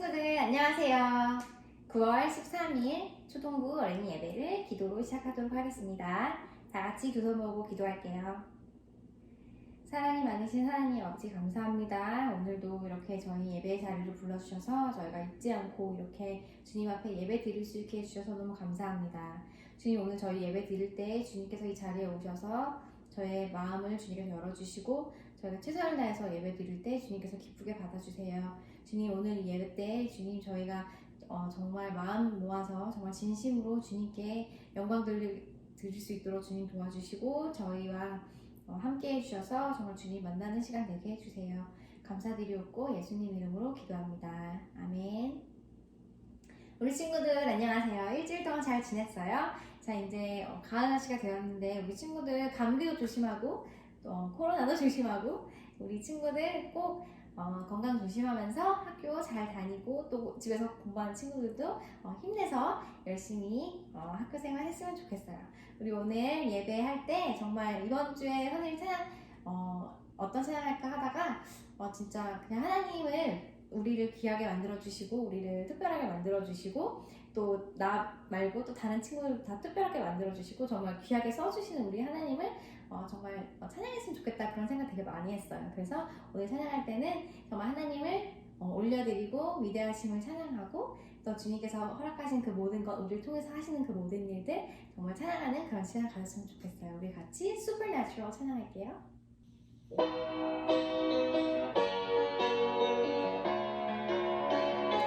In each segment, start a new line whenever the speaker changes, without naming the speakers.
친구들 안녕하세요. 9월 13일 초동부 어린이 예배를 기도로 시작하도록 하겠습니다. 다 같이 두 손 모으고 기도할게요. 사랑이 많으신 하나님 아버지 감사합니다. 오늘도 이렇게 저희 예배 자리로 불러주셔서 저희가 잊지 않고 이렇게 주님 앞에 예배 드릴 수 있게 해주셔서 너무 감사합니다. 주님, 오늘 저희 예배 드릴 때 주님께서 이 자리에 오셔서 저의 마음을 주님께서 열어주시고 저희가 최선을 다해서 예배 드릴 때 주님께서 기쁘게 받아주세요. 주님, 오늘 이 예배 때 주님 저희가 정말 마음 모아서 정말 진심으로 주님께 영광 드릴 수 있도록 주님 도와주시고 저희와 함께 해주셔서 정말 주님 만나는 시간 되게 해주세요. 감사드리옵고 예수님 이름으로 기도합니다. 아멘. 우리 친구들 안녕하세요. 일주일 동안 잘 지냈어요? 자, 이제 가을 날씨가 되었는데 우리 친구들 감기도 조심하고 또 코로나도 조심하고 우리 친구들 꼭 건강 조심하면서 학교 잘 다니고 또 집에서 공부하는 친구들도 힘내서 열심히 학교 생활 했으면 좋겠어요. 우리 오늘 예배할 때 정말 이번 주에 선생님 찬양 어떤 찬양할까 하다가 진짜 그냥 하나님을 우리를 귀하게 만들어주시고 우리를 특별하게 만들어주시고 또 나 말고 또 다른 친구들 다 특별하게 만들어주시고 정말 귀하게 써주시는 우리 하나님을 정말 찬양했으면 좋겠다 그런 생각 되게 많이 했어요. 그래서 오늘 찬양할 때는 정말 하나님을 올려드리고 위대하심을 찬양하고 또 주님께서 허락하신 그 모든 것 우리를 통해서 하시는 그 모든 일들 정말 찬양하는 그런 시간 가졌으면 좋겠어요. 우리 같이 Supernatural 찬양할게요.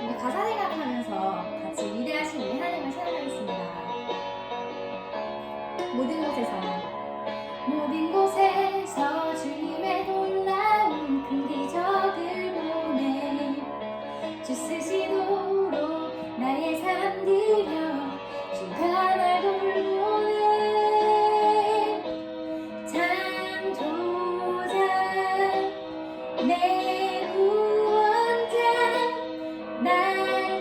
우리 가사 생각하면서 같이 위대하신 우리 하나님을 찬양하겠습니다. 모든 곳에서 주님의 놀라운 큰 기적을 보내 주 쓰시도록 나의 삶 드려 주가 날 돌보네 창조자 내 구원자 날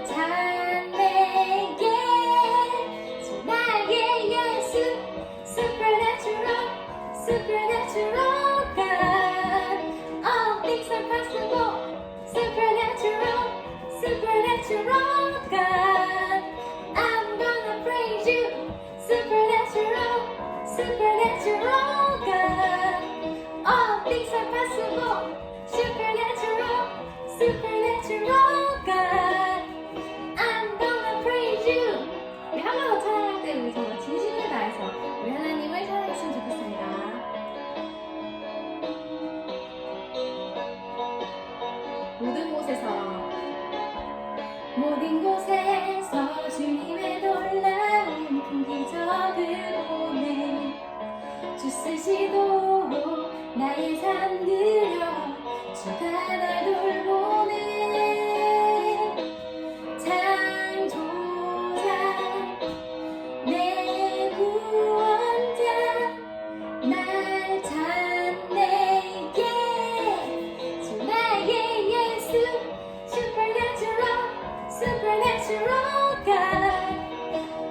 찬내게 주 나의 예수 Supernatural God, all things are possible. Supernatural God, I'm gonna praise you. Supernatural God, all things are possible. Supernatural God, I'm gonna praise you. 우리 한 번 더 찬양할 때 우리 정말 진심을 다해서 우리 하나님을 찬양했으면 좋겠습니다. 모든 곳에서 주님의 놀라운 큰 기적을 보내 주 쓰시도록 나의 삶 드려 주가 날 돌보네 창조자 내 구원자 날 찬내게 주 나의 예수 Supernatural God,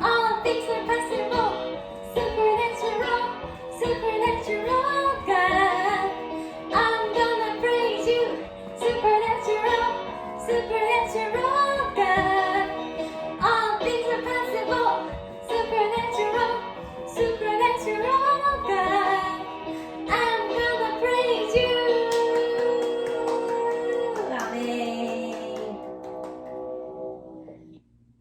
all things are possible. Supernatural God, I'm gonna praise you. Supernatural God, all things are possible. Supernatural God, I'm gonna praise you.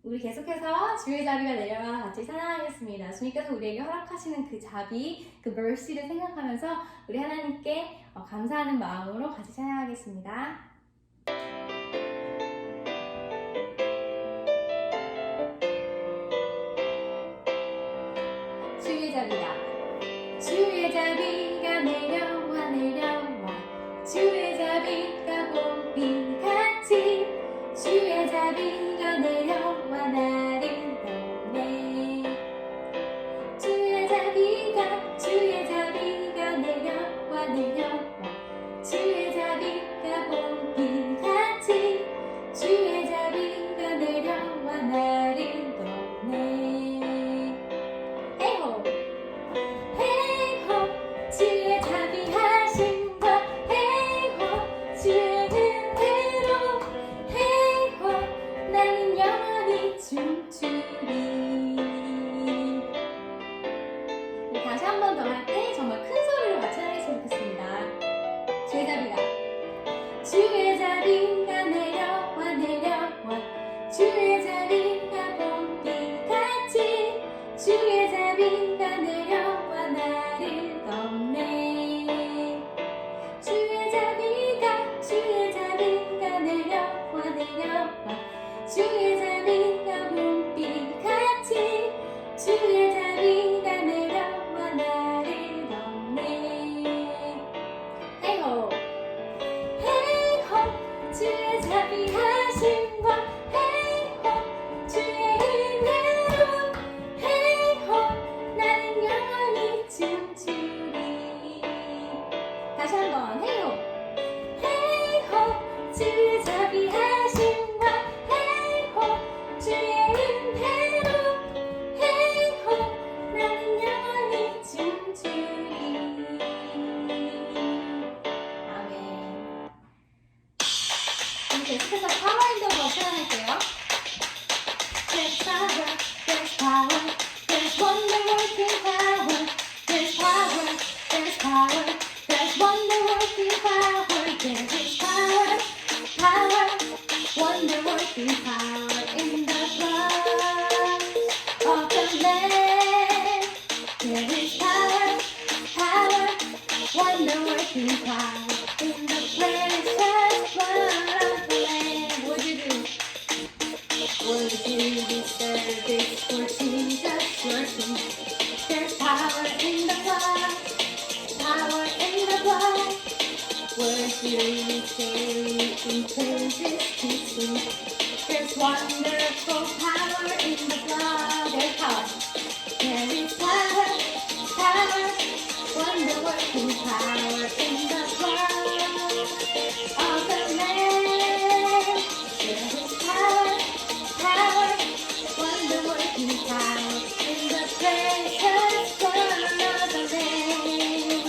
우리 계속해서 주의 자비가 내려와 같이 찬양하겠습니다. 주님께서 우리에게 허락하시는 그 자비, 그 mercy를 생각하면서 우리 하나님께 감사하는 마음으로 같이 찬양하겠습니다. 주의 자비가 내려와 주의 자비가 봄비같이 주의 자비가 내려와 나를 떠내 주의 자비가 내려와 주의 자비가 봄비같이 주의 자비가 내려와 나를 떠내 헤이호 주의 자비하심과 헤이호 주의 은혜로 헤이호 춤추리. 다시 한 번 더 할 때 정말 큰 소리로 같이 하겠으면 좋겠습니다. 주의 자비가 주의 자비가 내려와 내려와 주의 자비가 봄비같이 주의 자비가 내려와 나를 덮네. 주의 자비가 내려와 내려와 주의 자비가 봄비같이 주의 자비가 내려와 나를 덮네. 헤이호 헤이호 주의 자비하심과 헤이호 주의 은혜로 헤이호 나는 영원히 춤추리. 다시 한번 헤이호 헤이호 주의 자비하심과 헤이호 주의 은혜로 헤이호 나는 영원히 춤추리. 아멘. 그럼 계속해서 파워 인더 더 표현할게요. There's power, there's power, there's wonder working power. There's power, there's power, there's wonder working power. There is power, power, wonder working power in the blood of the Lamb. There is power, power, wonder working power in the precious blood of the Lamb. Would you do? Would you do service for Jesus your King? There's power in the blood, power in the blood. Would you daily in praises to sing? There's wonderful power in the blood. There's power. There is power, power, wonder working power in the blood of the Lamb. There is power, power, wonder working power in the precious blood of the Lamb.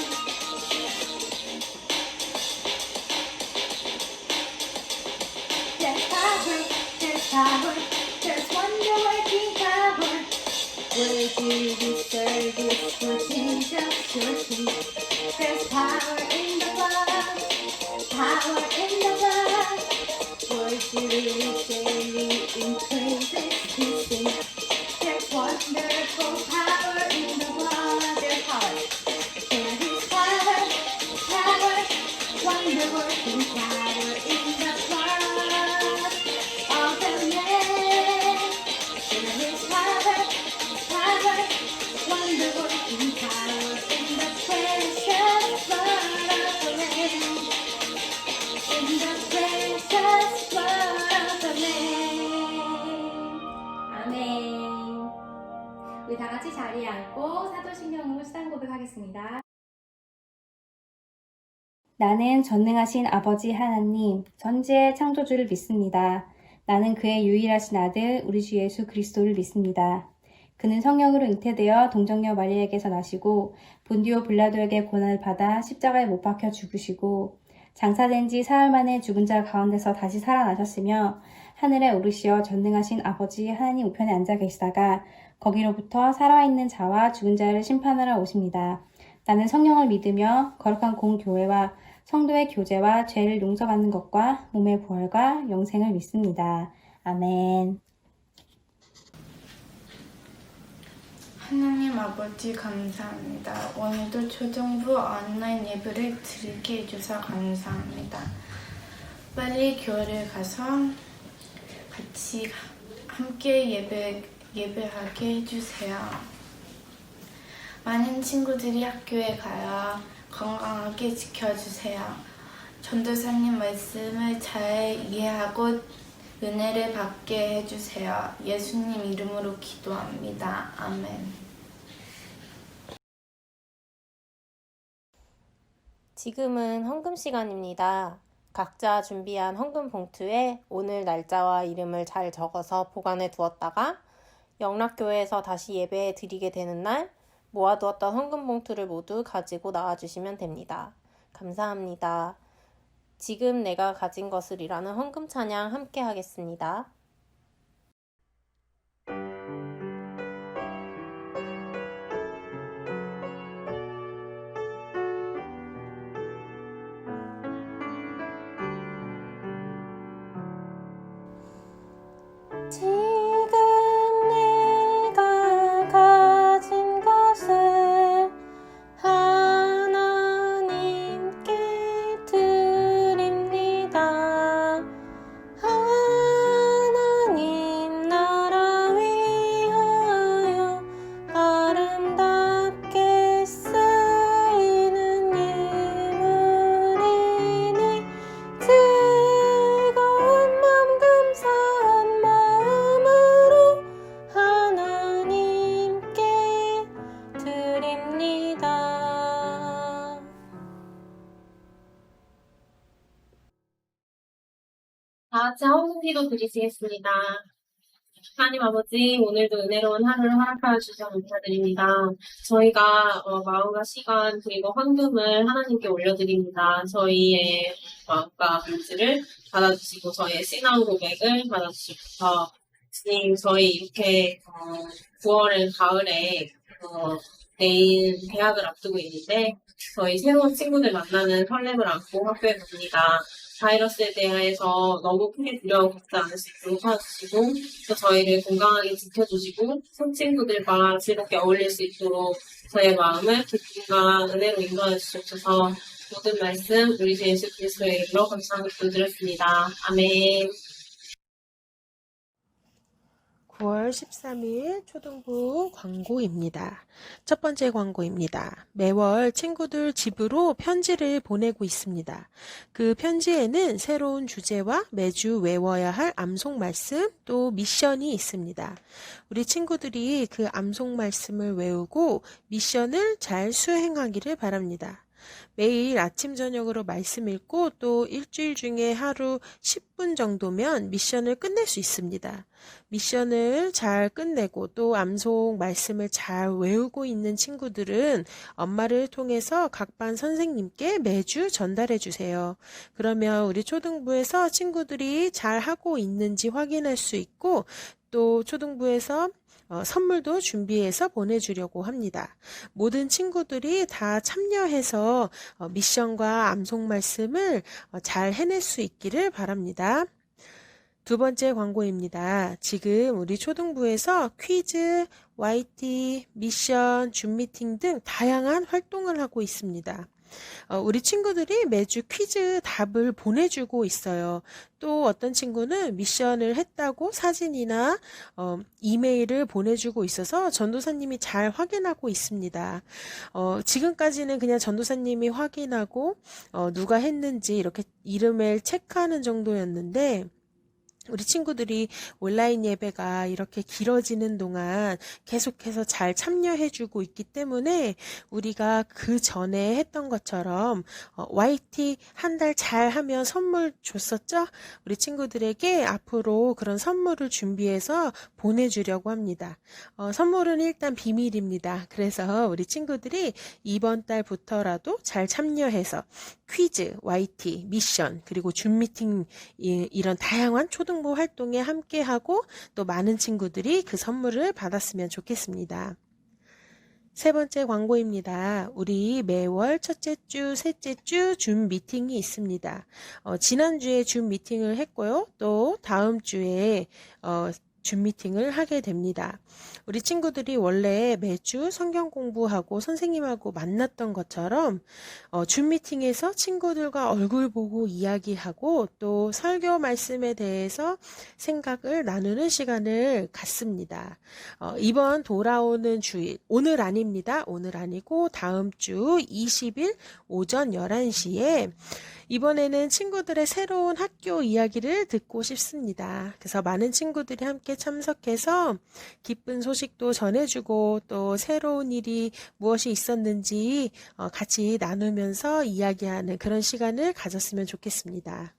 There's power, there's power, there's wonder working power. Would you do service for Jesus your King? There's power in the blood, power in the blood. Would you daily in praises to sing? There's wonderful power in the blood. There's power. There is power, power, wonder working power in the blood of the Lamb. There is power, power, wonder working power in the precious blood of the Lamb. In the precious blood of the Lamb. 아멘. 우리 다 같이 자리에 앉고 사도신경으로 시단 고백하겠습니다. 나는 전능하신 아버지 하나님, 전지의 창조주를 믿습니다. 나는 그의 유일하신 아들, 우리 주 예수 그리스도를 믿습니다. 그는 성령으로 잉태되어 동정녀 마리아에게서 나시고 본디오 빌라도에게 고난을 받아 십자가에 못 박혀 죽으시고 장사된 지 사흘 만에 죽은 자 가운데서 다시 살아나셨으며 하늘에 오르시어 전능하신 아버지 하나님 우편에 앉아 계시다가 거기로부터 살아있는 자와 죽은 자를 심판하러 오십니다. 나는 성령을 믿으며 거룩한 공교회와 성도의 교제와 죄를 용서받는 것과 몸의 부활과 영생을 믿습니다. 아멘.
하나님 아버지 감사합니다. 오늘도 초등부 온라인 예배를 드리게 해주셔서 감사합니다. 빨리 교회를 가서 같이 함께 예배하게 해주세요. 많은 친구들이 학교에 가요. 건강하게 지켜주세요. 전도사님 말씀을 잘 이해하고 은혜를 받게 해주세요. 예수님 이름으로 기도합니다. 아멘.
지금은 헌금 시간입니다. 각자 준비한 헌금 봉투에 오늘 날짜와 이름을 잘 적어서 보관해 두었다가 영락교회에서 다시 예배 드리게 되는 날 모아두었던 헌금 봉투를 모두 가지고 나와주시면 됩니다. 감사합니다. 지금 내가 가진 것을이라는 헌금 찬양 함께 하겠습니다. 지금 내가 가진 것을 하나님께 드립니다. 하나님 나라 위하여 아름답게 쓰이는 예물이니 즐거운 마음 감사한 마음으로 하나님께 드립니다.
다 같이 헌금기도 드리시겠습니다. 하나님 아버지, 오늘도 은혜로운 하루를 허락하여 주셔서 감사드립니다. 저희가 마음과 시간 그리고 헌금을 하나님께 올려드립니다. 저희의 마음과 물질을 받아주시고 저희의 신앙 고백을 받아주시고서 주님, 저희 이렇게 9월의 가을에 내일 대학을 앞두고 있는데 저희 새로운 친구들 만나는 설렘을 안고 학교에 갑니다. 바이러스에 대해서 너무 크게 두려워 갖지 않을 수 있도록 도와주시고 또 저희를 건강하게 지켜주시고 새 친구들과 즐겁게 어울릴 수 있도록 저의 마음을 기쁨과 은혜로 인도해 주시옵소서. 모든 말씀 우리 주 예수 그리스도의 이름으로 감사하고 기도드렸습니다. 아멘.
9월 13일 초등부 광고입니다. 첫 번째 광고입니다. 매월 친구들 집으로 편지를 보내고 있습니다. 그 편지에는 새로운 주제와 매주 외워야 할 암송 말씀 또 미션이 있습니다. 우리 친구들이 그 암송 말씀을 외우고 미션을 잘 수행하기를 바랍니다. 매일 아침 저녁으로 말씀 읽고 또 일주일 중에 하루 10분 정도면 미션을 끝낼 수 있습니다. 미션을 잘 끝내고 또 암송 말씀을 잘 외우고 있는 친구들은 엄마를 통해서 각 반 선생님께 매주 전달해 주세요. 그러면 우리 초등부에서 친구들이 잘 하고 있는지 확인할 수 있고 또 초등부에서 선물도 준비해서 보내주려고 합니다. 모든 친구들이 다 참여해서 미션과 암송 말씀을 잘 해낼 수 있기를 바랍니다. 두 번째 광고입니다. 지금 우리 초등부에서 퀴즈, YT, 미션, 줌 미팅 등 다양한 활동을 하고 있습니다. 우리 친구들이 매주 퀴즈 답을 보내주고 있어요. 또 어떤 친구는 미션을 했다고 사진이나 이메일을 보내주고 있어서 전도사님이 잘 확인하고 있습니다. 지금까지는 그냥 전도사님이 확인하고 누가 했는지 이렇게 이름을 체크하는 정도였는데 우리 친구들이 온라인 예배가 이렇게 길어지는 동안 계속해서 잘 참여해주고 있기 때문에 우리가 그 전에 했던 것처럼 YT 한 달 잘 하면 선물 줬었죠? 우리 친구들에게 앞으로 그런 선물을 준비해서 보내주려고 합니다. 선물은 일단 비밀입니다. 그래서 우리 친구들이 이번 달부터라도 잘 참여해서 퀴즈, YT, 미션, 그리고 줌 미팅 이런 다양한 초등부 활동에 함께하고 또 많은 친구들이 그 선물을 받았으면 좋겠습니다. 세 번째 광고입니다. 우리 매월 첫째 주, 셋째 주 줌 미팅이 있습니다. 지난주에 줌 미팅을 했고요. 또 다음 주에 줌 미팅을 하게 됩니다. 우리 친구들이 원래 매주 성경 공부하고 선생님하고 만났던 것처럼 줌 미팅에서 친구들과 얼굴 보고 이야기하고 또 설교 말씀에 대해서 생각을 나누는 시간을 갖습니다. 이번 돌아오는 주일, 오늘 아닙니다. 오늘 아니고 다음 주 20일 오전 11시에 이번에는 친구들의 새로운 학교 이야기를 듣고 싶습니다. 그래서 많은 친구들이 함께 참석해서 기쁜 소식도 전해주고 또 새로운 일이 무엇이 있었는지 같이 나누면서 이야기하는 그런 시간을 가졌으면 좋겠습니다.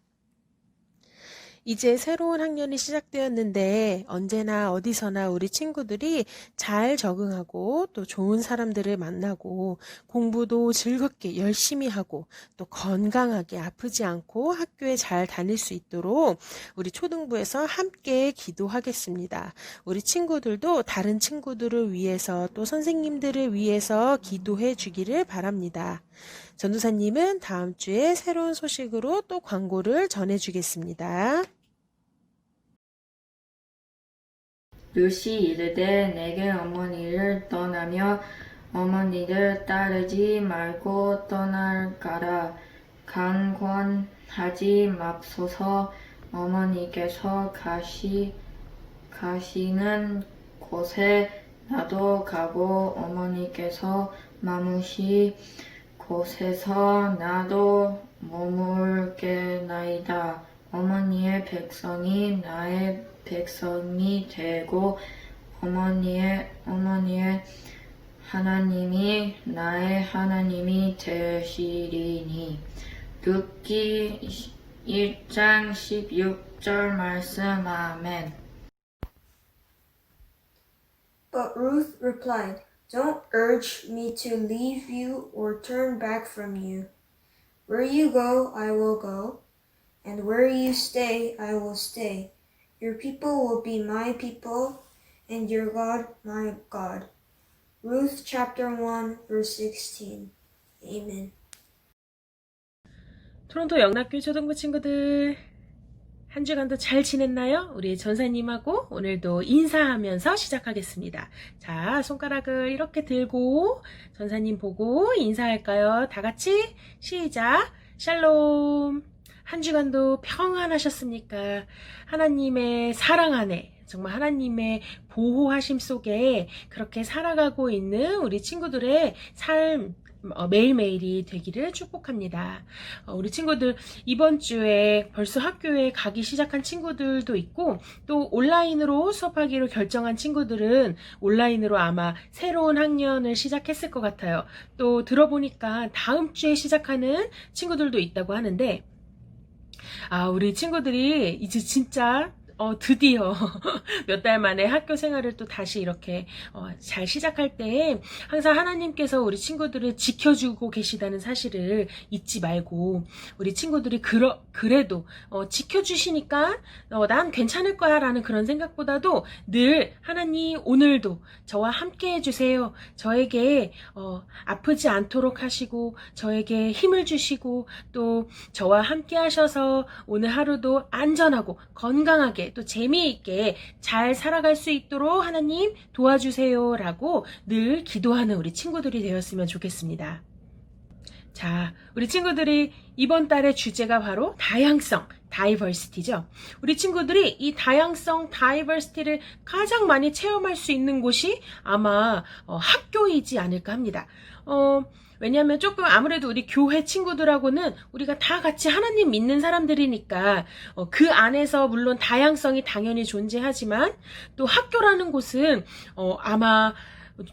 이제 새로운 학년이 시작되었는데 언제나 어디서나 우리 친구들이 잘 적응하고 또 좋은 사람들을 만나고 공부도 즐겁게 열심히 하고 또 건강하게 아프지 않고 학교에 잘 다닐 수 있도록 우리 초등부에서 함께 기도하겠습니다. 우리 친구들도 다른 친구들을 위해서 또 선생님들을 위해서 기도해 주기를 바랍니다. 전도사님은 다음 주에 새로운 소식으로 또 광고를 전해주겠습니다.
룻이 이르되 내게 어머니를 떠나며 어머니를 따르지 말고 떠날까라. 강권하지 맙소서. 어머니께서 가시는 곳에 나도 가고 어머니께서 머무시 곳에서 나도 머물게나이다. 어머니의 백성이 나의 백성이 되고 어머니의 하나님이 나의 하나님이 되시리니. 룻기 1장 16절 말씀. 아멘.
But Ruth replied, "Don't urge me to leave you or turn back from you. Where you go, I will go, and where you stay, I will stay. Your people will be my people, and your God my God." Ruth chapter 1, verse 16. Amen.
토론토 영락교회 초등부 친구들, 한 주간도 잘 지냈나요? 우리 전사님하고 오늘도 인사하면서 시작하겠습니다. 자, 손가락을 이렇게 들고 전사님 보고 인사할까요? 다 같이 시작. 샬롬. 한 주간도 평안하셨습니까? 하나님의 사랑 안에, 정말 하나님의 보호하심 속에 그렇게 살아가고 있는 우리 친구들의 삶, 매일매일이 되기를 축복합니다. 우리 친구들 이번 주에 벌써 학교에 가기 시작한 친구들도 있고, 또 온라인으로 수업하기로 결정한 친구들은 온라인으로 아마 새로운 학년을 시작했을 것 같아요. 또 들어보니까 다음 주에 시작하는 친구들도 있다고 하는데, 우리 친구들이 이제 진짜 드디어 몇 달 만에 학교 생활을 또 다시 이렇게 잘 시작할 때 항상 하나님께서 우리 친구들을 지켜주고 계시다는 사실을 잊지 말고, 우리 친구들이 그래도 지켜주시니까 난 괜찮을 거야 라는 그런 생각보다도 늘 하나님 오늘도 저와 함께 해주세요. 저에게 아프지 않도록 하시고 저에게 힘을 주시고 또 저와 함께 하셔서 오늘 하루도 안전하고 건강하게 또 재미있게 잘 살아갈 수 있도록 하나님 도와주세요 라고 늘 기도하는 우리 친구들이 되었으면 좋겠습니다. 자, 우리 친구들이 이번 달의 주제가 바로 다양성, 다이버시티죠. 우리 친구들이 이 다양성, 다이버시티를 가장 많이 체험할 수 있는 곳이 아마 학교이지 않을까 합니다. 왜냐하면 조금 아무래도 우리 교회 친구들하고는 우리가 다 같이 하나님 믿는 사람들이니까 그 안에서 물론 다양성이 당연히 존재하지만 또 학교라는 곳은 아마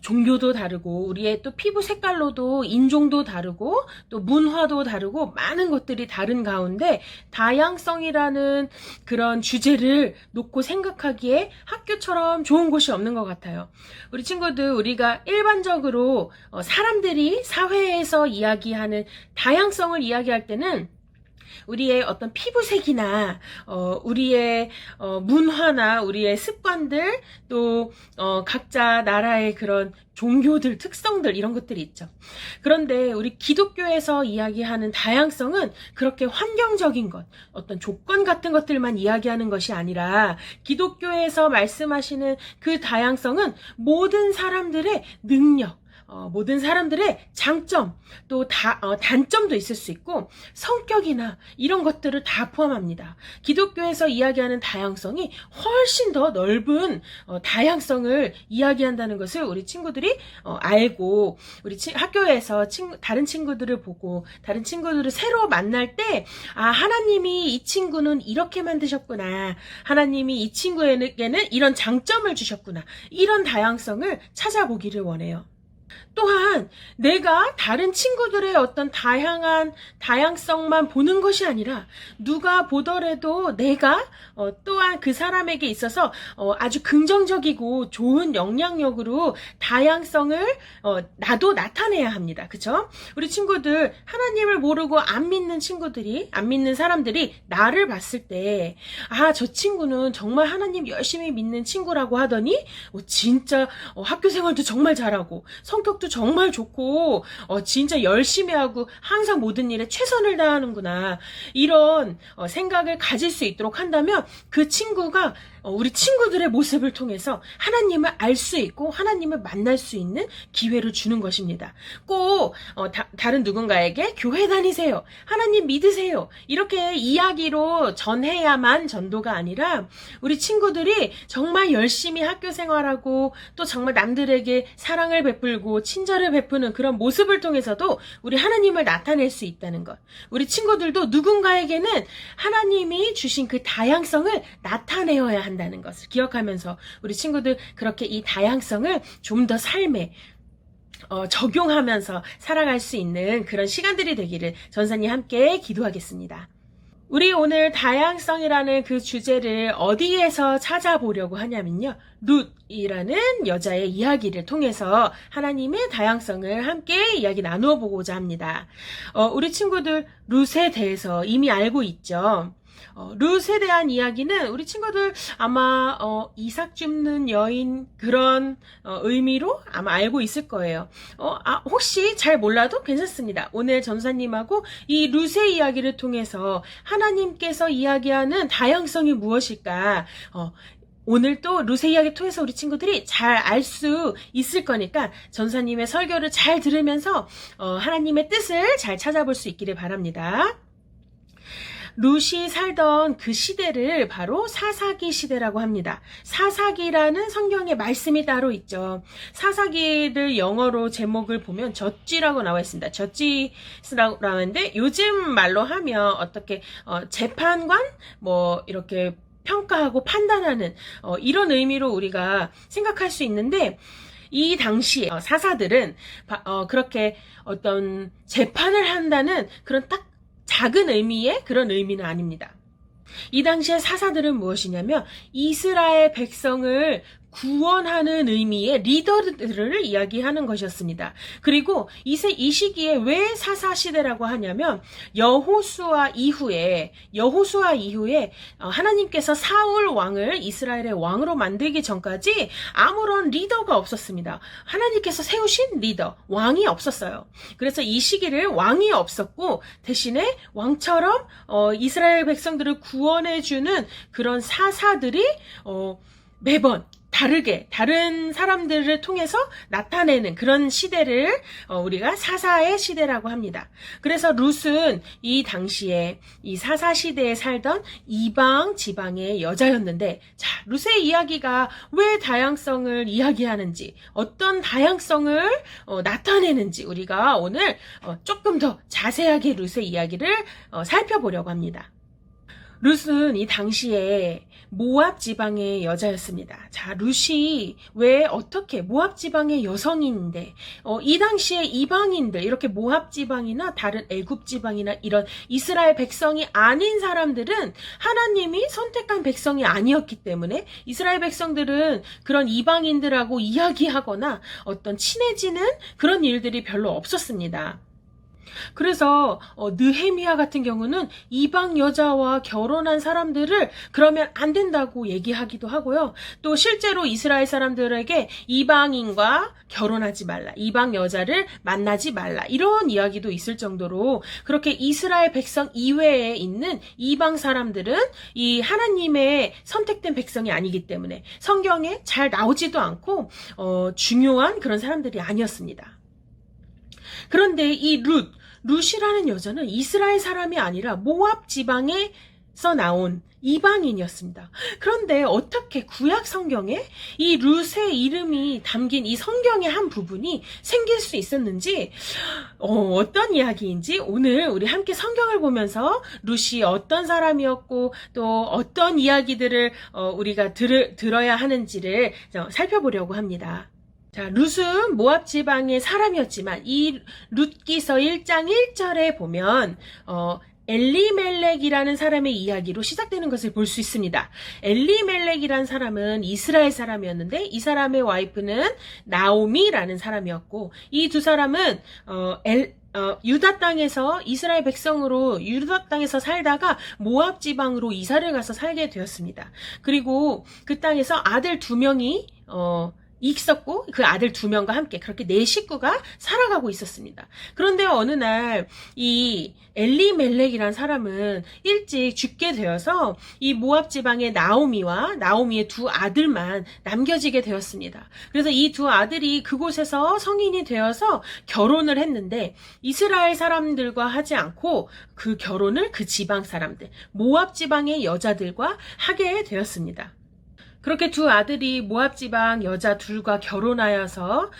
종교도 다르고 우리의 또 피부 색깔로도 인종도 다르고 또 문화도 다르고 많은 것들이 다른 가운데 다양성이라는 그런 주제를 놓고 생각하기에 학교처럼 좋은 곳이 없는 것 같아요. 우리 친구들, 우리가 일반적으로 사람들이 사회에서 이야기하는 다양성을 이야기할 때는 우리의 어떤 피부색이나 우리의 문화나 우리의 습관들, 또 각자 나라의 그런 종교들, 특성들 이런 것들이 있죠. 그런데 우리 기독교에서 이야기하는 다양성은 그렇게 환경적인 것, 어떤 조건 같은 것들만 이야기하는 것이 아니라 기독교에서 말씀하시는 그 다양성은 모든 사람들의 능력, 모든 사람들의 장점, 또 단점도 있을 수 있고 성격이나 이런 것들을 다 포함합니다. 기독교에서 이야기하는 다양성이 훨씬 더 넓은 다양성을 이야기한다는 것을 우리 친구들이 알고, 우리 학교에서 다른 친구들을 보고 다른 친구들을 새로 만날 때 하나님이 이 친구는 이렇게 만드셨구나, 하나님이 이 친구에게는 이런 장점을 주셨구나, 이런 다양성을 찾아보기를 원해요. 또한 내가 다른 친구들의 어떤 다양성만 보는 것이 아니라 누가 보더라도 내가 또한 그 사람에게 있어서 아주 긍정적이고 좋은 영향력으로 다양성을 나도 나타내야 합니다. 그쵸? 우리 친구들, 하나님을 모르고 안 믿는 사람들이 나를 봤을 때 저 친구는 정말 하나님 열심히 믿는 친구라고 하더니 진짜 학교 생활도 정말 잘하고 성격도 정말 좋고 진짜 열심히 하고 항상 모든 일에 최선을 다하는구나, 이런 생각을 가질 수 있도록 한다면 그 친구가 우리 친구들의 모습을 통해서 하나님을 알 수 있고 하나님을 만날 수 있는 기회를 주는 것입니다. 꼭 다른 누군가에게 교회 다니세요, 하나님 믿으세요, 이렇게 이야기로 전해야만 전도가 아니라 우리 친구들이 정말 열심히 학교 생활하고 또 정말 남들에게 사랑을 베풀고 친절을 베푸는 그런 모습을 통해서도 우리 하나님을 나타낼 수 있다는 것. 우리 친구들도 누군가에게는 하나님이 주신 그 다양성을 나타내어야 한다는 것을 기억하면서 우리 친구들 그렇게 이 다양성을 좀 더 삶에 적용하면서 살아갈 수 있는 그런 시간들이 되기를 전사님 함께 기도하겠습니다. 우리 오늘 다양성이라는 그 주제를 어디에서 찾아보려고 하냐면요, 룻이라는 여자의 이야기를 통해서 하나님의 다양성을 함께 이야기 나누어 보고자 합니다. 우리 친구들 룻에 대해서 이미 알고 있죠. 룻에 대한 이야기는 우리 친구들 아마 이삭 줍는 여인 그런 의미로 아마 알고 있을 거예요. 혹시 잘 몰라도 괜찮습니다. 오늘 전사님하고 이 룻의 이야기를 통해서 하나님께서 이야기하는 다양성이 무엇일까, 오늘 또 룻의 이야기 통해서 우리 친구들이 잘 알 수 있을 거니까 전사님의 설교를 잘 들으면서 하나님의 뜻을 잘 찾아볼 수 있기를 바랍니다. 룻이 살던 그 시대를 바로 사사기 시대라고 합니다. 사사기라는 성경의 말씀이 따로 있죠. 사사기를 영어로 제목을 보면 저지라고 나와 있습니다. 저지라고 나오는데 요즘 말로 하면 어떻게 재판관 뭐 이렇게 평가하고 판단하는 이런 의미로 우리가 생각할 수 있는데, 이 당시 사사들은 그렇게 어떤 재판을 한다는 그런 딱 작은 의미의 그런 의미는 아닙니다. 이 당시의 사사들은 무엇이냐면 이스라엘 백성을 구원하는 의미의 리더들을 이야기하는 것이었습니다. 그리고 이 시기에 왜 사사시대라고 하냐면 여호수아 이후에 하나님께서 사울 왕을 이스라엘의 왕으로 만들기 전까지 아무런 리더가 없었습니다. 하나님께서 세우신 리더, 왕이 없었어요. 그래서 이 시기를 왕이 없었고 대신에 왕처럼 이스라엘 백성들을 구원해주는 그런 사사들이 매번 다른 사람들을 통해서 나타내는 그런 시대를 우리가 사사의 시대라고 합니다. 그래서 룻은 이 당시에 이 사사 시대에 살던 이방 지방의 여자였는데, 자, 룻의 이야기가 왜 다양성을 이야기하는지, 어떤 다양성을 나타내는지 우리가 오늘 조금 더 자세하게 룻의 이야기를 살펴보려고 합니다. 룻은 이 당시에 모압 지방의 여자였습니다. 자, 룻이 왜 어떻게 모압 지방의 여성인데 이 당시에 이방인들, 이렇게 모압 지방이나 다른 애굽 지방이나 이런 이스라엘 백성이 아닌 사람들은 하나님이 선택한 백성이 아니었기 때문에 이스라엘 백성들은 그런 이방인들하고 이야기하거나 어떤 친해지는 그런 일들이 별로 없었습니다. 그래서 느헤미야 같은 경우는 이방 여자와 결혼한 사람들을 그러면 안 된다고 얘기하기도 하고요. 또 실제로 이스라엘 사람들에게 이방인과 결혼하지 말라, 이방 여자를 만나지 말라, 이런 이야기도 있을 정도로 그렇게 이스라엘 백성 이외에 있는 이방 사람들은 이 하나님의 선택된 백성이 아니기 때문에 성경에 잘 나오지도 않고 중요한 그런 사람들이 아니었습니다. 그런데 이 룻이라는 여자는 이스라엘 사람이 아니라 모압 지방에서 나온 이방인이었습니다. 그런데 어떻게 구약 성경에 이 룻의 이름이 담긴 이 성경의 한 부분이 생길 수 있었는지, 어떤 이야기인지 오늘 우리 함께 성경을 보면서 룻이 어떤 사람이었고 또 어떤 이야기들을 우리가 들어야 하는지를 살펴보려고 합니다. 자, 룻은 모압 지방의 사람이었지만 이 룻기서 1장 1절에 보면 엘리멜렉이라는 사람의 이야기로 시작되는 것을 볼 수 있습니다. 엘리멜렉이라는 사람은 이스라엘 사람이었는데 이 사람의 와이프는 나오미라는 사람이었고, 이 두 사람은 유다 땅에서 이스라엘 백성으로 유다 땅에서 살다가 모압 지방으로 이사를 가서 살게 되었습니다. 그리고 그 땅에서 아들 2명이 있었고 그 아들 2명과 함께 그렇게 4식구가 살아가고 있었습니다. 그런데 어느 날 이 엘리멜렉이란 사람은 일찍 죽게 되어서 이 모압 지방의 나오미와 나오미의 2 아들만 남겨지게 되었습니다. 그래서 이 2 아들이 그곳에서 성인이 되어서 결혼을 했는데 이스라엘 사람들과 하지 않고 그 결혼을 그 지방 사람들, 모압 지방의 여자들과 하게 되었습니다. 그렇게 2 아들이 모압 지방 여자 2과 결혼하여서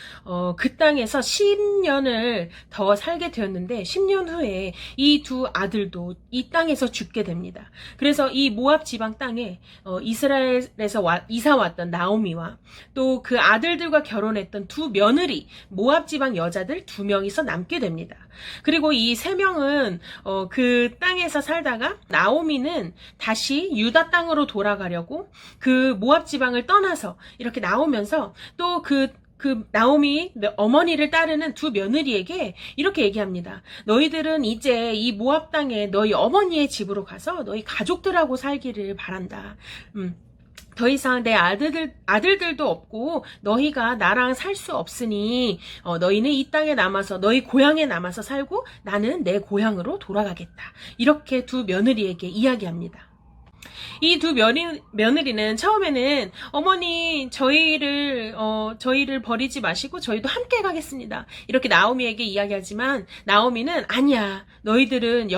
그 땅에서 10년을 더 살게 되었는데 10년 후에 이 2 아들도 이 땅에서 죽게 됩니다. 그래서 이 모압 지방 땅에 이스라엘에서 이사 왔던 나오미와 또 그 아들들과 결혼했던 2 며느리 모압 지방 여자들 2명이서 남게 됩니다. 그리고 이 3명은 그 땅에서 살다가 나오미는 다시 유다 땅으로 돌아가려고 그 모압 지방을 떠나서 이렇게 나오면서 또 그 나오미 어머니를 따르는 2 며느리에게 이렇게 얘기합니다. 너희들은 이제 이 모압 땅에 너희 어머니의 집으로 가서 너희 가족들하고 살기를 바란다. 더 이상 내 아들들도 없고 너희가 나랑 살 수 없으니 너희는 이 땅에 남아서 너희 고향에 남아서 살고 나는 내 고향으로 돌아가겠다. 이렇게 2 며느리에게 이야기합니다. 이 2 며느리는 처음에는 어머니 저희를 버리지 마시고 저희도 함께 가겠습니다. 이렇게 나오미에게 이야기하지만 나오미는 아니야. 너희들은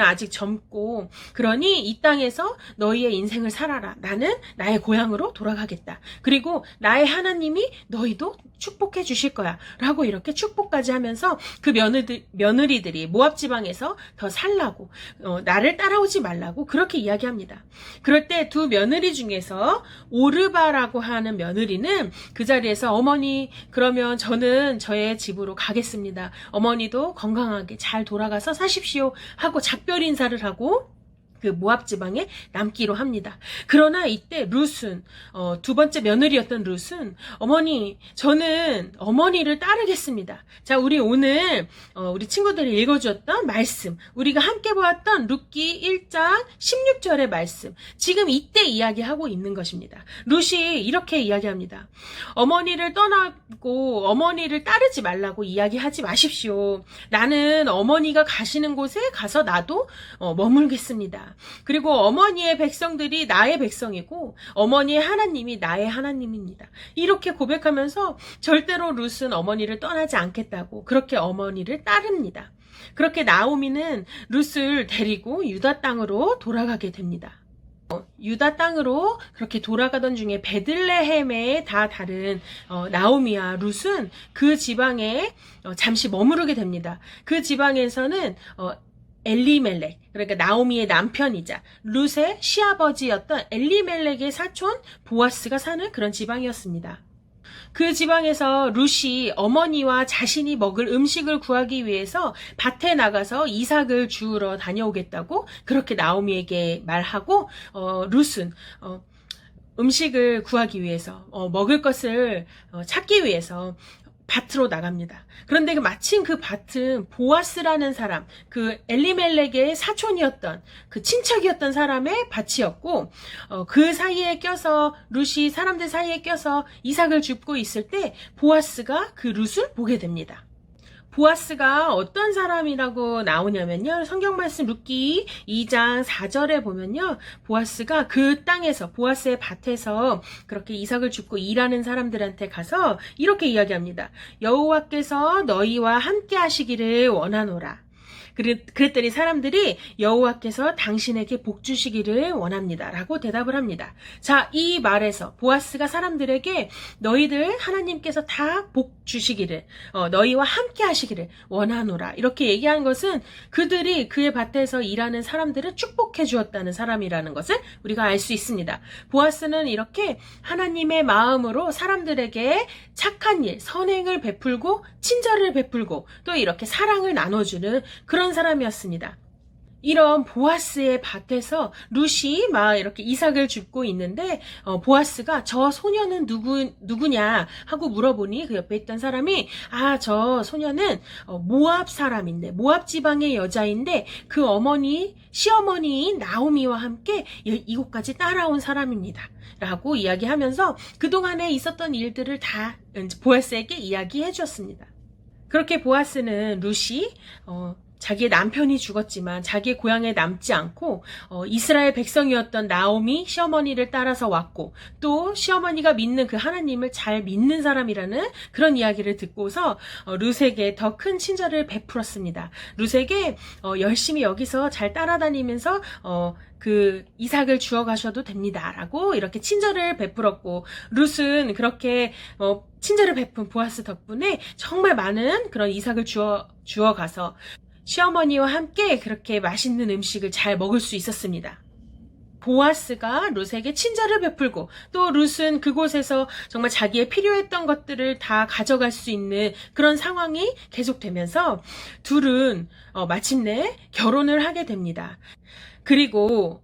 아직 젊고 그러니 이 땅에서 너희의 인생을 살아라. 나는 나의 고향으로 돌아가겠다. 그리고 나의 하나님이 너희도 축복해 주실 거야. 라고 이렇게 축복까지 하면서 그 며느리들이 모압 지방에서 더 살라고 나를 따라오지 말라고 그렇게 이야기합니다. 그럴 때 2 며느리 중에서 오르바라고 하는 며느리는 그 자리에서 어머니 그러면 저는 저의 집으로 가겠습니다. 어머니도 건강하게 잘 돌아가서 사십시오 하고 작별 인사를 하고 그 모압 지방에 남기로 합니다. 그러나 이때 룻은 2번째 며느리였던 룻은 어머니 저는 어머니를 따르겠습니다. 자 우리 오늘 우리 친구들이 읽어주었던 말씀 우리가 함께 보았던 룻기 1장 16절의 말씀 지금 이때 이야기하고 있는 것입니다. 룻이 이렇게 이야기합니다. 어머니를 떠나고 어머니를 따르지 말라고 이야기하지 마십시오. 나는 어머니가 가시는 곳에 가서 나도 머물겠습니다. 그리고 어머니의 백성들이 나의 백성이고 어머니의 하나님이 나의 하나님입니다. 이렇게 고백하면서 절대로 룻은 어머니를 떠나지 않겠다고 그렇게 어머니를 따릅니다. 그렇게 나오미는 룻을 데리고 유다 땅으로 돌아가게 됩니다. 유다 땅으로 그렇게 돌아가던 중에 베들레헴에 다 다른 나오미와 룻은 그 지방에 잠시 머무르게 됩니다. 그 지방에서는 엘리멜렉 그러니까 나오미의 남편이자 룻의 시아버지였던 엘리멜렉의 사촌 보아스가 사는 그런 지방이었습니다. 그 지방에서 룻이 어머니와 자신이 먹을 음식을 구하기 위해서 밭에 나가서 이삭을 주우러 다녀오겠다고 그렇게 나오미에게 말하고 룻은 음식을 구하기 위해서 먹을 것을 찾기 위해서 밭으로 나갑니다. 그런데 마침 그 밭은 보아스라는 사람, 그 엘리멜렉의 사촌이었던 그 친척이었던 사람의 밭이었고 그 사이에 껴서 룻이 사람들 사이에 껴서 이삭을 줍고 있을 때 보아스가 그 룻을 보게 됩니다. 보아스가 어떤 사람이라고 나오냐면요. 성경 말씀 룻기 2장 4절에 보면요. 보아스가 그 땅에서 보아스의 밭에서 그렇게 이삭을 줍고 일하는 사람들한테 가서 이렇게 이야기합니다. 여호와께서 너희와 함께 하시기를 원하노라. 그랬더니 사람들이 여호와께서 당신에게 복 주시기를 원합니다. 라고 대답을 합니다. 자, 이 말에서 보아스가 사람들에게 너희들 하나님께서 다 복 주시기를 너희와 함께 하시기를 원하노라. 이렇게 얘기한 것은 그들이 그의 밭에서 일하는 사람들을 축복해 주었다는 사람이라는 것을 우리가 알 수 있습니다. 보아스는 이렇게 하나님의 마음으로 사람들에게 착한 일, 선행을 베풀고 친절을 베풀고 또 이렇게 사랑을 나눠주는 그런 사람이었습니다. 이런 보아스의 밭에서 룻이 막 이렇게 이삭을 줍고 있는데 보아스가 저 소녀는 누구냐 하고 물어보니 그 옆에 있던 사람이 저 소녀는 모압 사람인데 모압 지방의 여자인데 그 시어머니인 나오미와 함께 이곳까지 따라온 사람입니다. 라고 이야기하면서 그동안에 있었던 일들을 다 보아스에게 이야기해 주었습니다. 그렇게 보아스는 룻이 자기의 남편이 죽었지만 자기의 고향에 남지 않고 이스라엘 백성이었던 나오미 시어머니를 따라서 왔고 또 시어머니가 믿는 그 하나님을 잘 믿는 사람이라는 그런 이야기를 듣고서 룻에게 더 큰 친절을 베풀었습니다. 룻에게 열심히 여기서 잘 따라다니면서 그 이삭을 주워 가셔도 됩니다. 라고 이렇게 친절을 베풀었고 룻은 그렇게 친절을 베푼 보아스 덕분에 정말 많은 그런 이삭을 주워 가서 시어머니와 함께 그렇게 맛있는 음식을 잘 먹을 수 있었습니다. 보아스가 룻에게 친절을 베풀고 또 룻은 그곳에서 정말 자기의 필요했던 것들을 다 가져갈 수 있는 그런 상황이 계속되면서 둘은 마침내 결혼을 하게 됩니다. 그리고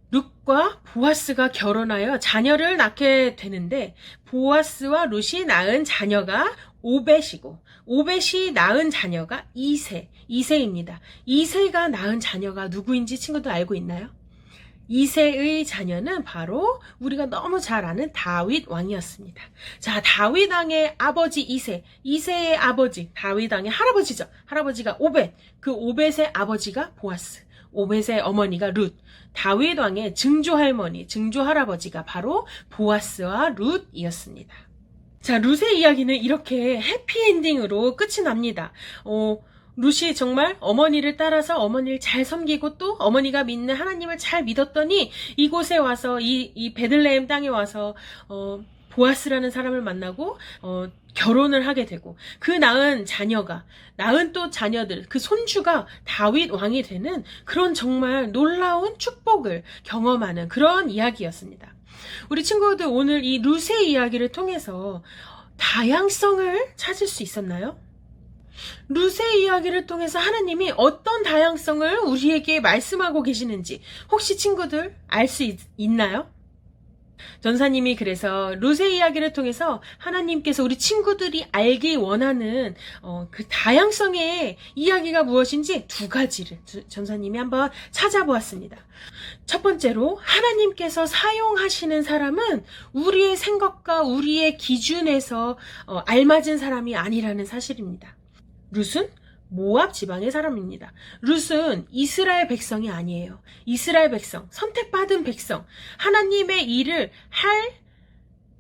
룻과 보아스가 결혼하여 자녀를 낳게 되는데 보아스와 룻이 낳은 자녀가 오벳이고 오벳이 낳은 자녀가 이새입니다. 이새가 낳은 자녀가 누구인지 친구들 알고 있나요? 이새의 자녀는 바로 우리가 너무 잘 아는 다윗 왕이었습니다. 자, 다윗 왕의 아버지 이새의 아버지, 다윗 왕의 할아버지죠. 할아버지가 오벳, 그 오벳의 아버지가 보아스, 오벳의 어머니가 룻, 다윗 왕의 증조할머니, 증조할아버지가 바로 보아스와 룻이었습니다. 자, 룻의 이야기는 이렇게 해피엔딩으로 끝이 납니다. 룻이 정말 어머니를 따라서 어머니를 잘 섬기고 또 어머니가 믿는 하나님을 잘 믿었더니 이곳에 와서 이 베들레헴 땅에 와서 보아스라는 사람을 만나고 결혼을 하게 되고 그 낳은 또 자녀들, 그 손주가 다윗 왕이 되는 그런 정말 놀라운 축복을 경험하는 그런 이야기였습니다. 우리 친구들 오늘 이 룻의 이야기를 통해서 다양성을 찾을 수 있었나요? 룻의 이야기를 통해서 하나님이 어떤 다양성을 우리에게 말씀하고 계시는지 혹시 친구들 알 수 있나요? 전사님이 그래서 룻의 이야기를 통해서 하나님께서 우리 친구들이 알기 원하는 그 다양성의 이야기가 무엇인지 두 가지를 전사님이 한번 찾아보았습니다. 첫 번째로 하나님께서 사용하시는 사람은 우리의 생각과 우리의 기준에서 알맞은 사람이 아니라는 사실입니다. 룻은 모압 지방의 사람입니다. 룻은 이스라엘 백성이 아니에요. 이스라엘 백성, 선택받은 백성, 하나님의 일을 할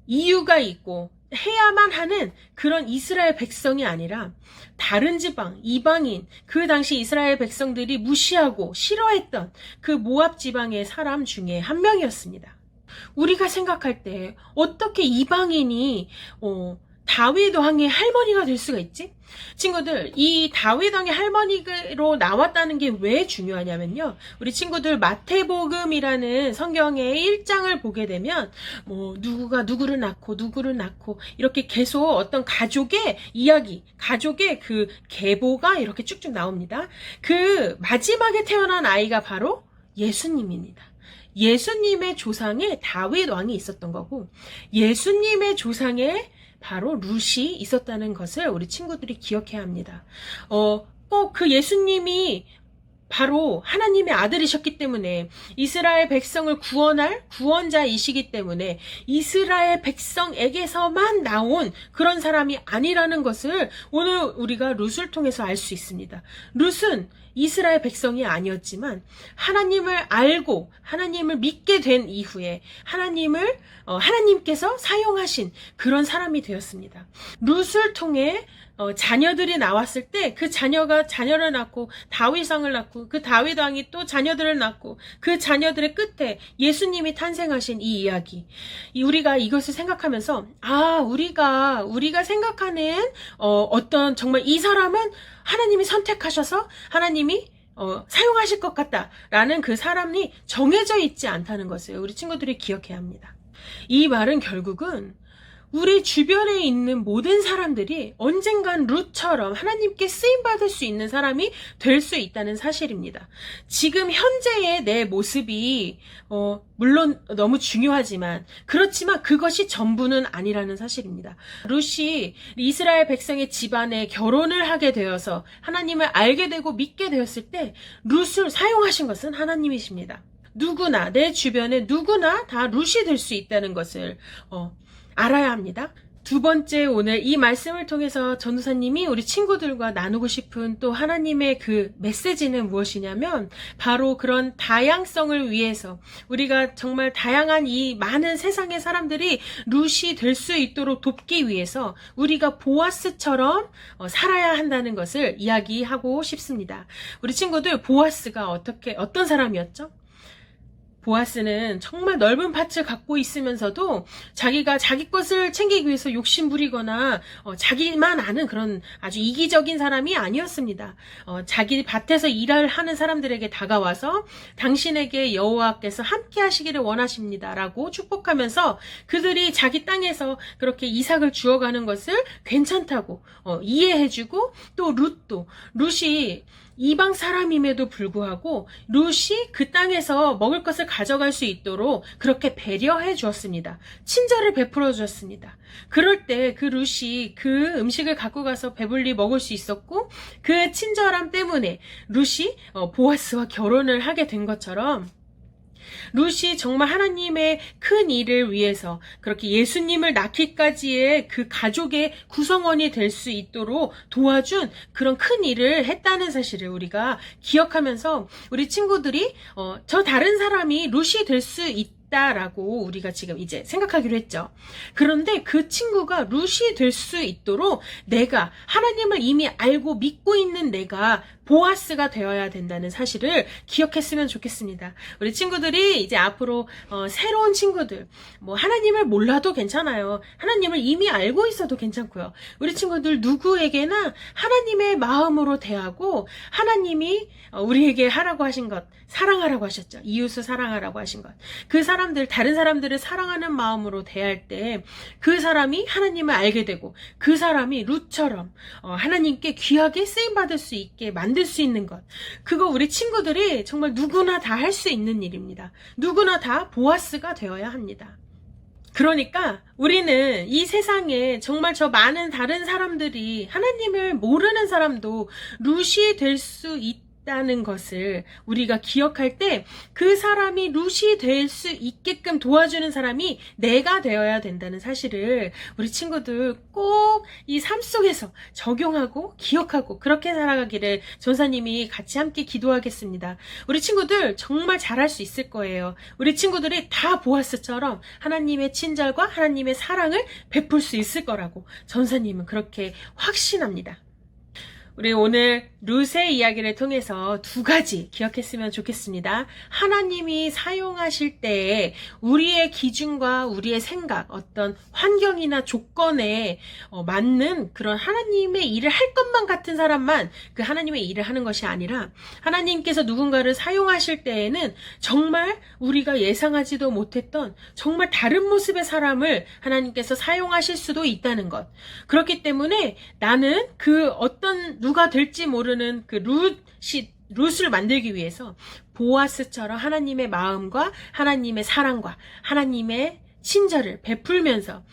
이유가 있고 해야만 하는 그런 이스라엘 백성이 아니라 다른 지방, 이방인, 그 당시 이스라엘 백성들이 무시하고 싫어했던 그 모압 지방의 사람 중에 한 명이었습니다. 우리가 생각할 때 어떻게 이방인이 다윗 왕의 할머니가 될 수가 있지? 친구들, 이 다윗 왕의 할머니로 나왔다는 게 왜 중요하냐면요. 우리 친구들 마태복음이라는 성경의 1장을 보게 되면 누구가 누구를 낳고 이렇게 계속 어떤 가족의 이야기, 가족의 그 계보가 이렇게 쭉쭉 나옵니다. 그 마지막에 태어난 아이가 바로 예수님입니다. 예수님의 조상에 다윗 왕이 있었던 거고 예수님의 조상에 바로 룻이 있었다는 것을 우리 친구들이 기억해야 합니다. 꼭 그 예수님이 바로 하나님의 아들이셨기 때문에 이스라엘 백성을 구원할 구원자이시기 때문에 이스라엘 백성에게서만 나온 그런 사람이 아니라는 것을 오늘 우리가 룻을 통해서 알 수 있습니다. 룻은 이스라엘 백성이 아니었지만 하나님을 알고 하나님을 믿게 된 이후에 하나님께서 사용하신 그런 사람이 되었습니다. 룻을 통해 자녀들이 나왔을 때 그 자녀가 자녀를 낳고 다윗왕을 낳고 그 다윗왕이 또 자녀들을 낳고 그 자녀들의 끝에 예수님이 탄생하신 이 이야기, 우리가 이것을 생각하면서 우리가 생각하는 어떤 정말 이 사람은 하나님이 선택하셔서 하나님이 사용하실 것 같다라는 그 사람이 정해져 있지 않다는 것을 우리 친구들이 기억해야 합니다. 이 말은 결국은 우리 주변에 있는 모든 사람들이 언젠간 룻처럼 하나님께 쓰임받을 수 있는 사람이 될 수 있다는 사실입니다. 지금 현재의 내 모습이 물론 너무 중요하지만 그렇지만 그것이 전부는 아니라는 사실입니다. 룻이 이스라엘 백성의 집안에 결혼을 하게 되어서 하나님을 알게 되고 믿게 되었을 때 룻을 사용하신 것은 하나님이십니다. 누구나 내 주변에 누구나 다 룻이 될 수 있다는 것을 알아야 합니다. 두 번째, 오늘 이 말씀을 통해서 전도사님이 우리 친구들과 나누고 싶은 또 하나님의 그 메시지는 무엇이냐면 바로 그런 다양성을 위해서 우리가 정말 다양한 이 많은 세상의 사람들이 룻이 될 수 있도록 돕기 위해서 우리가 보아스처럼 살아야 한다는 것을 이야기하고 싶습니다. 우리 친구들, 보아스가 어떤 사람이었죠? 보아스는 정말 넓은 밭을 갖고 있으면서도 자기가 자기 것을 챙기기 위해서 욕심부리거나 자기만 아는 그런 아주 이기적인 사람이 아니었습니다. 자기 밭에서 일을 하는 사람들에게 다가와서 당신에게 여호와께서 함께 하시기를 원하십니다 라고 축복하면서 그들이 자기 땅에서 그렇게 이삭을 주어가는 것을 괜찮다고 이해해주고, 또 룻이 이방 사람임에도 불구하고 룻이 그 땅에서 먹을 것을 가져갈 수 있도록 그렇게 배려해 주었습니다. 친절을 베풀어 주었습니다. 그럴 때 그 룻이 그 음식을 갖고 가서 배불리 먹을 수 있었고, 그 친절함 때문에 룻이 보아스와 결혼을 하게 된 것처럼 룻이 정말 하나님의 큰 일을 위해서 그렇게 예수님을 낳기까지의 그 가족의 구성원이 될 수 있도록 도와준 그런 큰 일을 했다는 사실을 우리가 기억하면서 우리 친구들이 저 다른 사람이 룻이 될 수 있다라고 우리가 지금 이제 생각하기로 했죠. 그런데 그 친구가 룻이 될 수 있도록 내가 하나님을 이미 알고 믿고 있는 내가 보아스가 되어야 된다는 사실을 기억했으면 좋겠습니다. 우리 친구들이 이제 앞으로 새로운 친구들, 하나님을 몰라도 괜찮아요. 하나님을 이미 알고 있어도 괜찮고요. 우리 친구들 누구에게나 하나님의 마음으로 대하고 하나님이 우리에게 하라고 하신 것, 사랑하라고 하셨죠. 이웃을 사랑하라고 하신 것. 그 사람들, 다른 사람들을 사랑하는 마음으로 대할 때 그 사람이 하나님을 알게 되고 그 사람이 룻처럼 하나님께 귀하게 쓰임받을 수 있게 만들 수 있는 것. 그거 우리 친구들이 정말 누구나 다 할 수 있는 일입니다. 누구나 다 보아스가 되어야 합니다. 그러니까 우리는 이 세상에 정말 저 많은 다른 사람들이 하나님을 모르는 사람도 룻이 될 수 있다는 것을 우리가 기억할 때 그 사람이 룻이 될 수 있게끔 도와주는 사람이 내가 되어야 된다는 사실을 우리 친구들 꼭 이 삶 속에서 적용하고 기억하고 그렇게 살아가기를 전사님이 같이 함께 기도하겠습니다. 우리 친구들 정말 잘할 수 있을 거예요. 우리 친구들이 다 보아스처럼 하나님의 친절과 하나님의 사랑을 베풀 수 있을 거라고 전사님은 그렇게 확신합니다. 우리 오늘 룻의 이야기를 통해서 두 가지 기억했으면 좋겠습니다. 하나님이 사용하실 때에 우리의 기준과 우리의 생각, 어떤 환경이나 조건에 맞는 그런 하나님의 일을 할 것만 같은 사람만 그 하나님의 일을 하는 것이 아니라 하나님께서 누군가를 사용하실 때에는 정말 우리가 예상하지도 못했던 정말 다른 모습의 사람을 하나님께서 사용하실 수도 있다는 것. 그렇기 때문에 나는 그 어떤 누가 될지 모르는 그 룻을 만들기 위해서 보아스처럼 하나님의 마음과 하나님의 사랑과 하나님의 친절을 베풀면서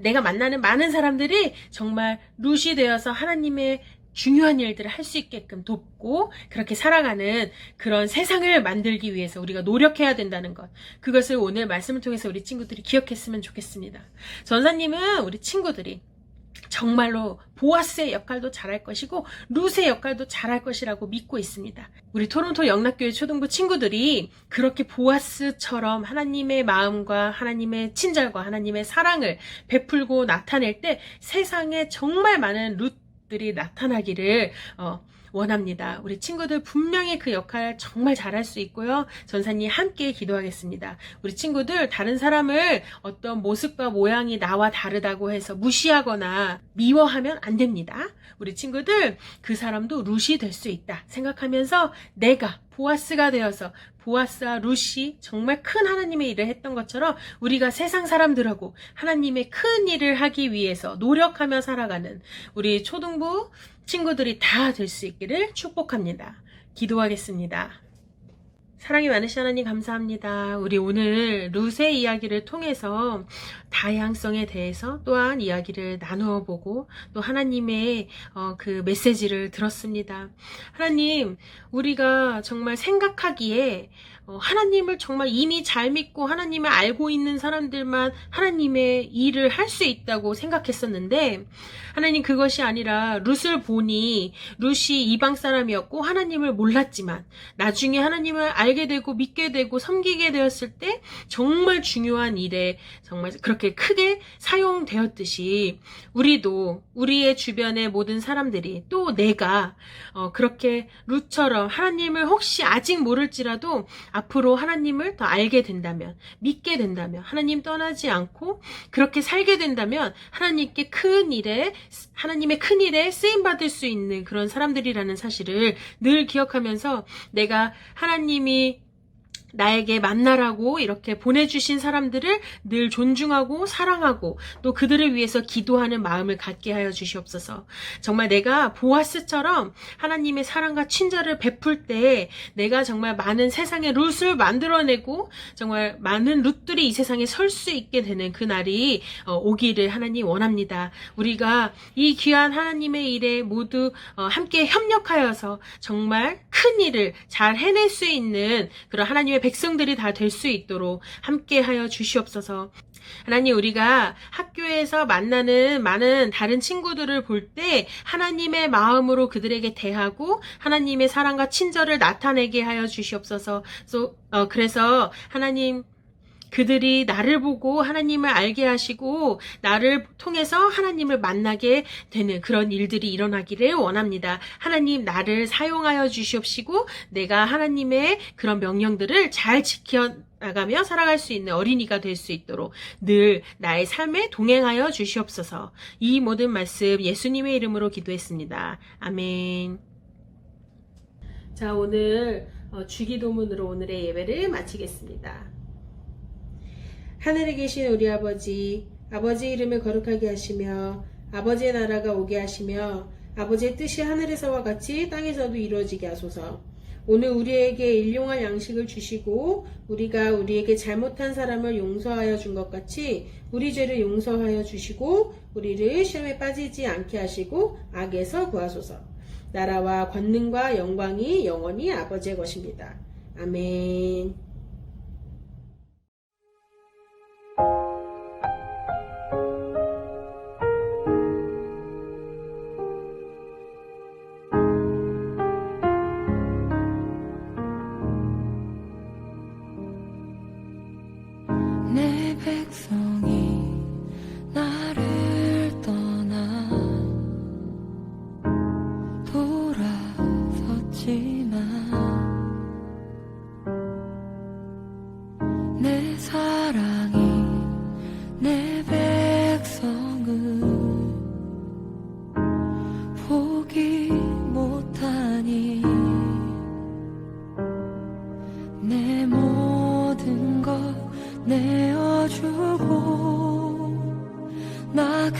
내가 만나는 많은 사람들이 정말 룻이 되어서 하나님의 중요한 일들을 할 수 있게끔 돕고 그렇게 살아가는 그런 세상을 만들기 위해서 우리가 노력해야 된다는 것. 그것을 오늘 말씀을 통해서 우리 친구들이 기억했으면 좋겠습니다. 전사님은 우리 친구들이 정말로 보아스의 역할도 잘할 것이고 룻의 역할도 잘할 것이라고 믿고 있습니다. 우리 토론토 영락교회 초등부 친구들이 그렇게 보아스처럼 하나님의 마음과 하나님의 친절과 하나님의 사랑을 베풀고 나타낼 때 세상에 정말 많은 룻들이 나타나기를 원합니다. 우리 친구들 분명히 그 역할 정말 잘할 수 있고요. 전사님 함께 기도하겠습니다. 우리 친구들 다른 사람을 어떤 모습과 모양이 나와 다르다고 해서 무시하거나 미워하면 안 됩니다. 우리 친구들 그 사람도 룻이 될 수 있다 생각하면서 내가 보아스가 되어서 보아스와 룻이 정말 큰 하나님의 일을 했던 것처럼 우리가 세상 사람들하고 하나님의 큰 일을 하기 위해서 노력하며 살아가는 우리 초등부 친구들이 다 될 수 있기를 축복합니다. 기도하겠습니다. 사랑이 많으신 하나님 감사합니다. 우리 오늘 룻의 이야기를 통해서 다양성에 대해서 또한 이야기를 나누어 보고 또 하나님의 그 메시지를 들었습니다. 하나님, 우리가 정말 생각하기에 하나님을 정말 이미 잘 믿고 하나님을 알고 있는 사람들만 하나님의 일을 할 수 있다고 생각했었는데 하나님 그것이 아니라 룻을 보니 룻이 이방 사람이었고 하나님을 몰랐지만 나중에 하나님을 알게 되고 믿게 되고 섬기게 되었을 때 정말 중요한 일에 정말 그렇게 크게 사용되었듯이 우리도 우리의 주변의 모든 사람들이 또 내가 그렇게 룻처럼 하나님을 혹시 아직 모를지라도 앞으로 하나님을 더 알게 된다면 믿게 된다면 하나님 떠나지 않고 그렇게 살게 된다면 하나님의 큰 일에 쓰임받을 수 있는 그런 사람들이라는 사실을 늘 기억하면서 내가 하나님이 나에게 만나라고 이렇게 보내주신 사람들을 늘 존중하고 사랑하고 또 그들을 위해서 기도하는 마음을 갖게 하여 주시옵소서. 정말 내가 보아스처럼 하나님의 사랑과 친절을 베풀 때 내가 정말 많은 세상의 룻을 만들어내고 정말 많은 룻들이 이 세상에 설 수 있게 되는 그날이 오기를 하나님 원합니다. 우리가 이 귀한 하나님의 일에 모두 함께 협력하여서 정말 큰 일을 잘 해낼 수 있는 그런 하나님의 백성들이 다 될 수 있도록 함께 하여 주시옵소서. 하나님, 우리가 학교에서 만나는 많은 다른 친구들을 볼 때 하나님의 마음으로 그들에게 대하고 하나님의 사랑과 친절을 나타내게 하여 주시옵소서. 그래서 하나님, 그들이 나를 보고 하나님을 알게 하시고 나를 통해서 하나님을 만나게 되는 그런 일들이 일어나기를 원합니다. 하나님, 나를 사용하여 주시옵시고 내가 하나님의 그런 명령들을 잘 지켜나가며 살아갈 수 있는 어린이가 될 수 있도록 늘 나의 삶에 동행하여 주시옵소서. 이 모든 말씀 예수님의 이름으로 기도했습니다. 아멘. 자, 오늘 주기도문으로 오늘의 예배를 마치겠습니다. 하늘에 계신 우리 아버지, 아버지 이름을 거룩하게 하시며 아버지의 나라가 오게 하시며 아버지의 뜻이 하늘에서와 같이 땅에서도 이루어지게 하소서. 오늘 우리에게 일용할 양식을 주시고 우리가 우리에게 잘못한 사람을 용서하여 준 것 같이 우리 죄를 용서하여 주시고 우리를 시험에 빠지지 않게 하시고 악에서 구하소서. 나라와 권능과 영광이 영원히 아버지의 것입니다. 아멘.
내 백성이 나를 떠나 돌아섰지만 내 사랑이 내 백성을 포기 못하니 내 모든 것 내어주고 나